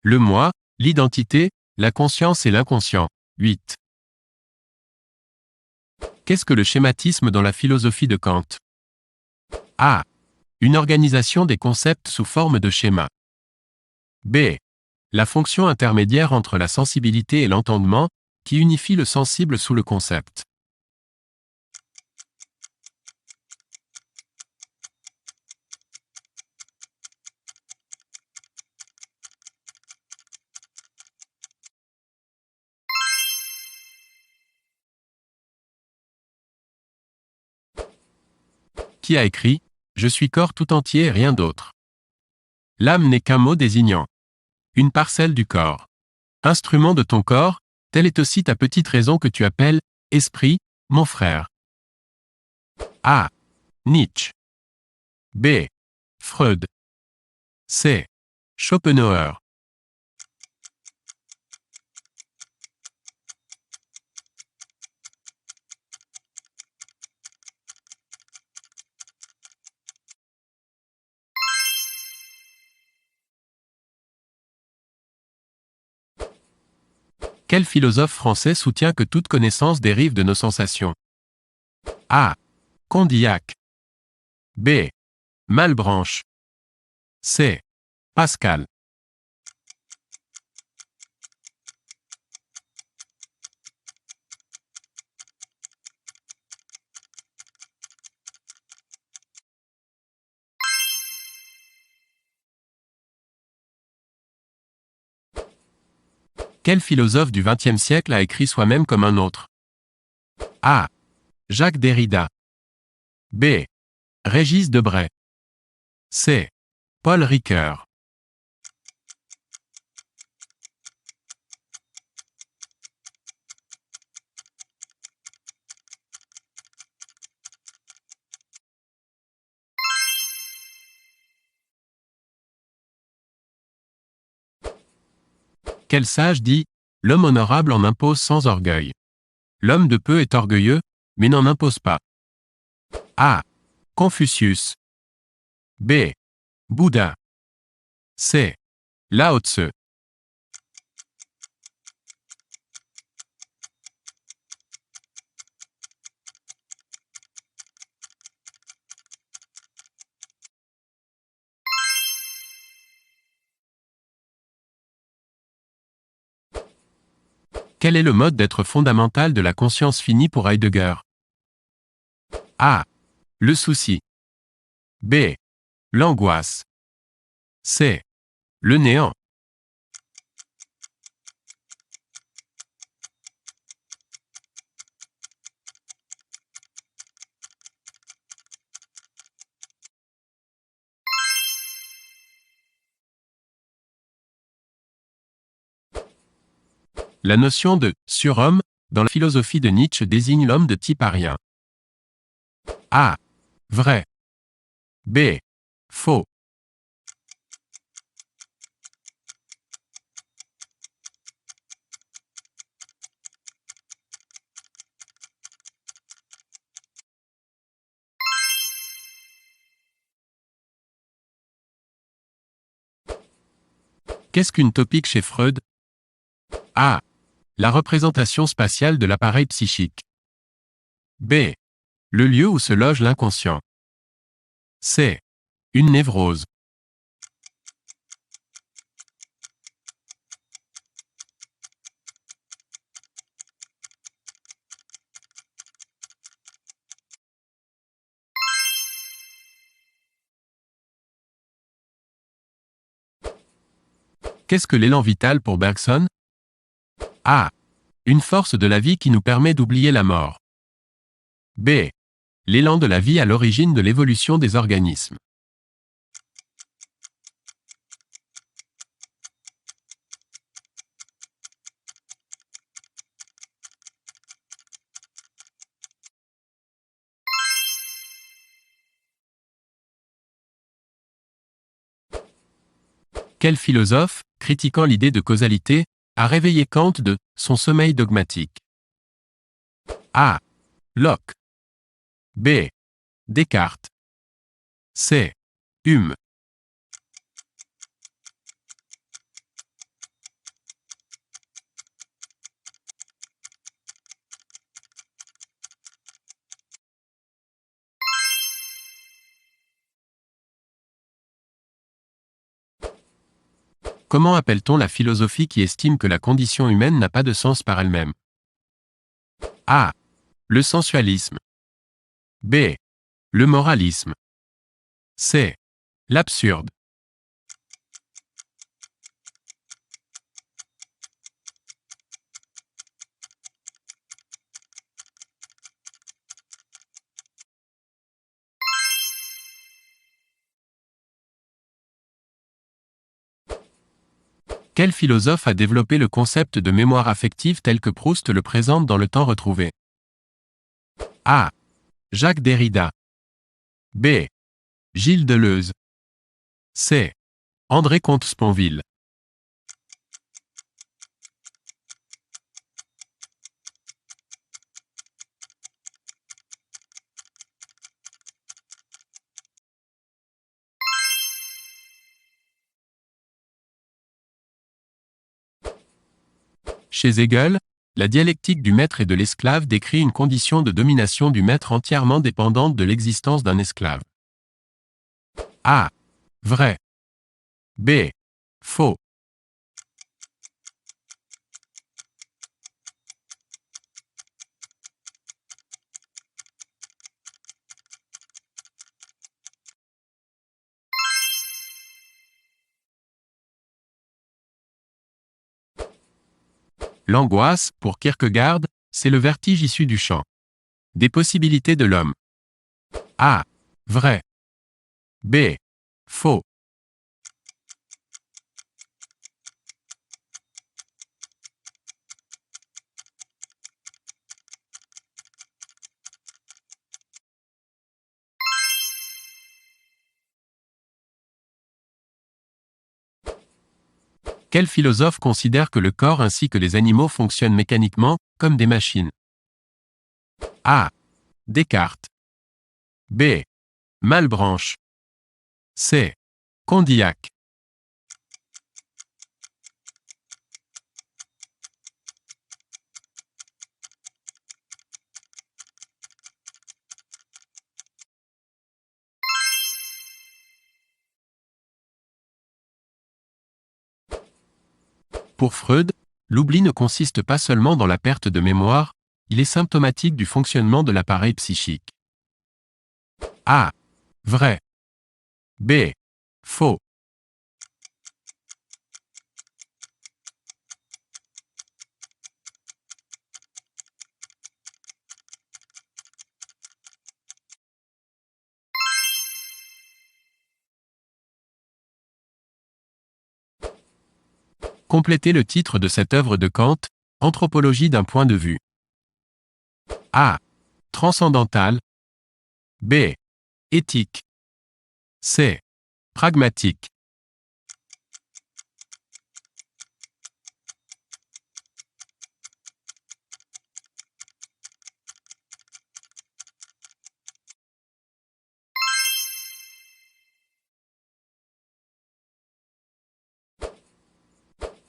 le moi, l'identité, la conscience et l'inconscient. 8. Qu'est-ce que le schématisme dans la philosophie de Kant? A. Une organisation des concepts sous forme de schéma. B. La fonction intermédiaire entre la sensibilité et l'entendement, qui unifie le sensible sous le concept. Qui a écrit « Je suis corps tout entier et rien d'autre ». L'âme n'est qu'un mot désignant une parcelle du corps. Instrument de ton corps, telle est aussi ta petite raison que tu appelles « esprit », mon frère. A. Nietzsche. B. Freud. C. Schopenhauer. Quel philosophe français soutient que toute connaissance dérive de nos sensations? A. Condillac. B. Malebranche. C. Pascal. Quel philosophe du XXe siècle a écrit Soi-même comme un autre? A. Jacques Derrida. B. Régis Debray. C. Paul Ricoeur. Quel sage dit « L'homme honorable en impose sans orgueil. L'homme de peu est orgueilleux, mais n'en impose pas. » A. Confucius. B. Bouddha. C. Lao Tse. Quel est le mode d'être fondamental de la conscience finie pour Heidegger? A. Le souci. B. L'angoisse. C. Le néant. La notion de « surhomme » dans la philosophie de Nietzsche désigne l'homme de type arien. A. Vrai. B. Faux. Qu'est-ce qu'une topique chez Freud? A. La représentation spatiale de l'appareil psychique. B. Le lieu où se loge l'inconscient. C. Une névrose. Qu'est-ce que l'élan vital pour Bergson? A. Une force de la vie qui nous permet d'oublier la mort. B. L'élan de la vie à l'origine de l'évolution des organismes. Quel philosophe, critiquant l'idée de causalité, a réveillé Kant de son sommeil dogmatique? A. Locke. B. Descartes. C. Hume. Comment appelle-t-on la philosophie qui estime que la condition humaine n'a pas de sens par elle-même? A. Le sensualisme. B. Le moralisme. C. L'absurde. Quel philosophe a développé le concept de mémoire affective tel que Proust le présente dans Le Temps retrouvé? A. Jacques Derrida. B. Gilles Deleuze. C. André Comte-Sponville. Chez Hegel, la dialectique du maître et de l'esclave décrit une condition de domination du maître entièrement dépendante de l'existence d'un esclave. A. Vrai. B. Faux. L'angoisse, pour Kierkegaard, c'est le vertige issu du champ des possibilités de l'homme. A. Vrai. B. Faux. Quel philosophe considère que le corps ainsi que les animaux fonctionnent mécaniquement, comme des machines? A. Descartes. B. Malebranche. C. Condillac. Pour Freud, l'oubli ne consiste pas seulement dans la perte de mémoire, il est symptomatique du fonctionnement de l'appareil psychique. A. Vrai. B. Faux. Complétez le titre de cette œuvre de Kant, Anthropologie d'un point de vue. A. Transcendantal. B. Éthique. C. Pragmatique.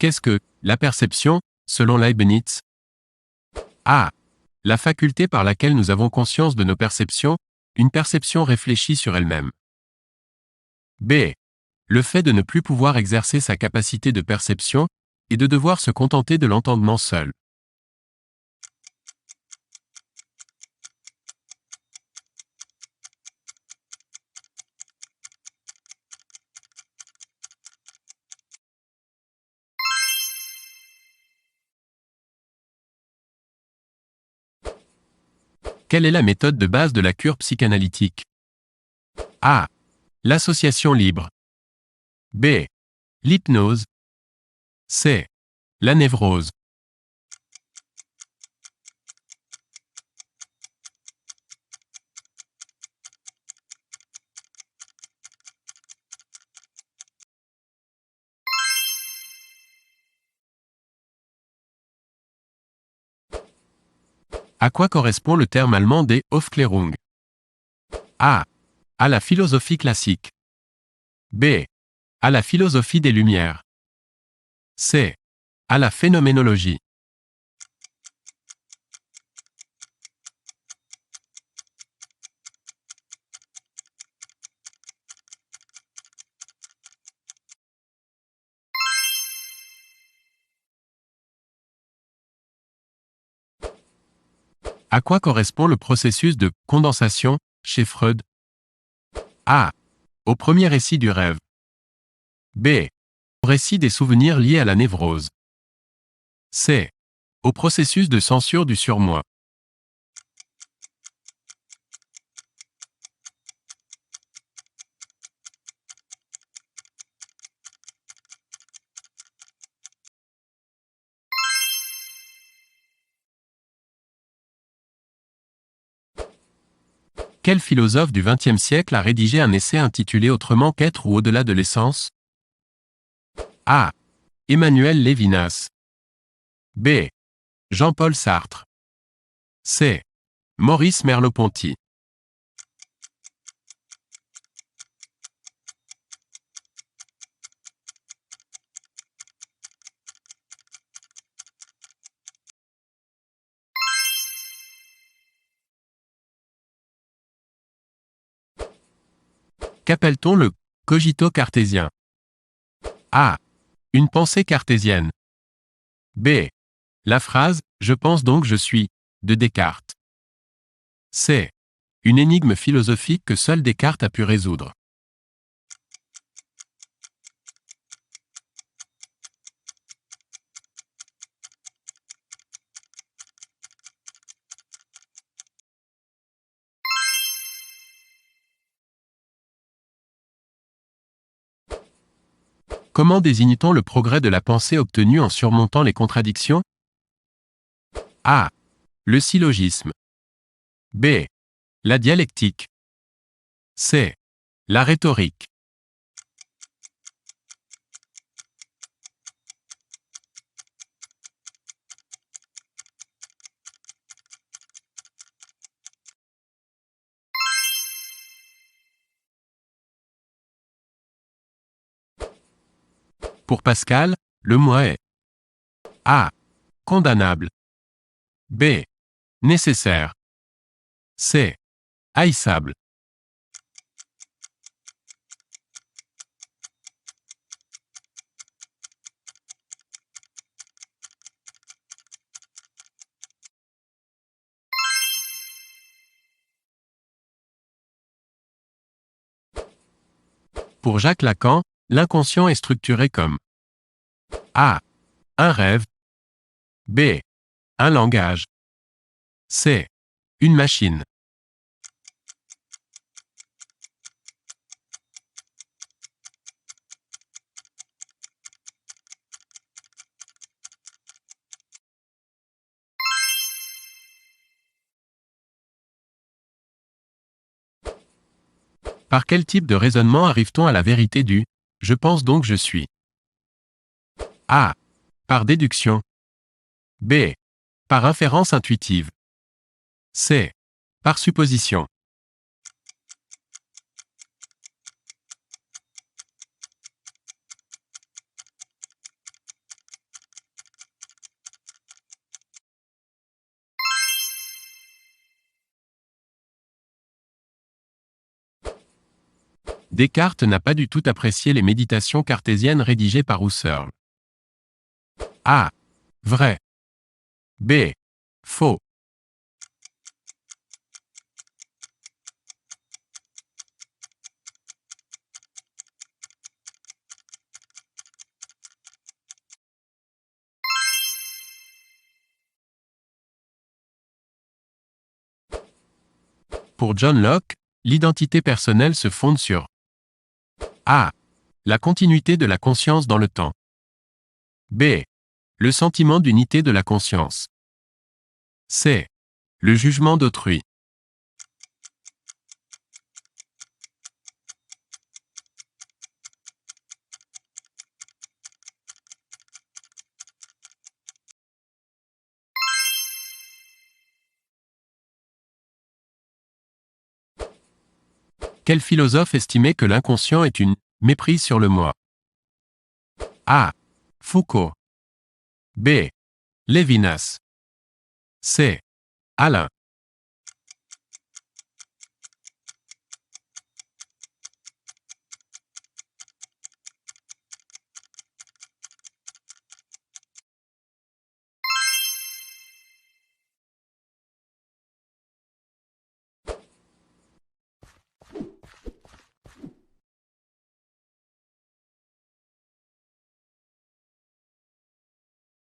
Qu'est-ce que la perception, selon Leibniz? A. La faculté par laquelle nous avons conscience de nos perceptions, une perception réfléchie sur elle-même. B. Le fait de ne plus pouvoir exercer sa capacité de perception, et de devoir se contenter de l'entendement seul. Quelle est la méthode de base de la cure psychanalytique? A. L'association libre. B. L'hypnose. C. La névrose. À quoi correspond le terme allemand des Aufklärung? A. À la philosophie classique. B. À la philosophie des Lumières. C. À la phénoménologie. À quoi correspond le processus de condensation chez Freud? A. Au premier récit du rêve. B. Au récit des souvenirs liés à la névrose. C. Au processus de censure du surmoi. Quel philosophe du XXe siècle a rédigé un essai intitulé Autrement qu'être ou au-delà de l'essence? A. Emmanuel Lévinas. B. Jean-Paul Sartre. C. Maurice Merleau-Ponty. Qu'appelle-t-on le cogito cartésien? A. Une pensée cartésienne. B. La phrase « Je pense donc je suis » de Descartes. C. Une énigme philosophique que seul Descartes a pu résoudre. Comment désigne-t-on le progrès de la pensée obtenu en surmontant les contradictions? A. Le syllogisme. B. La dialectique. C. La rhétorique. Pour Pascal, le moi est A. Condamnable. B. Nécessaire. C. Haïssable. Pour Jacques Lacan, l'inconscient est structuré comme A. Un rêve. B. Un langage. C. Une machine. Par quel type de raisonnement arrive-t-on à la vérité du « je pense donc je suis » ? A. Par déduction. B. Par inférence intuitive. C. Par supposition. Descartes n'a pas du tout apprécié les méditations cartésiennes rédigées par Husserl. A. Vrai. B. Faux. Pour John Locke, l'identité personnelle se fonde sur A. La continuité de la conscience dans le temps. B. Le sentiment d'unité de la conscience. C. Le jugement d'autrui. Quel philosophe estimait que l'inconscient est une méprise sur le moi? A. Foucault. B. Lévinas. C. Alain.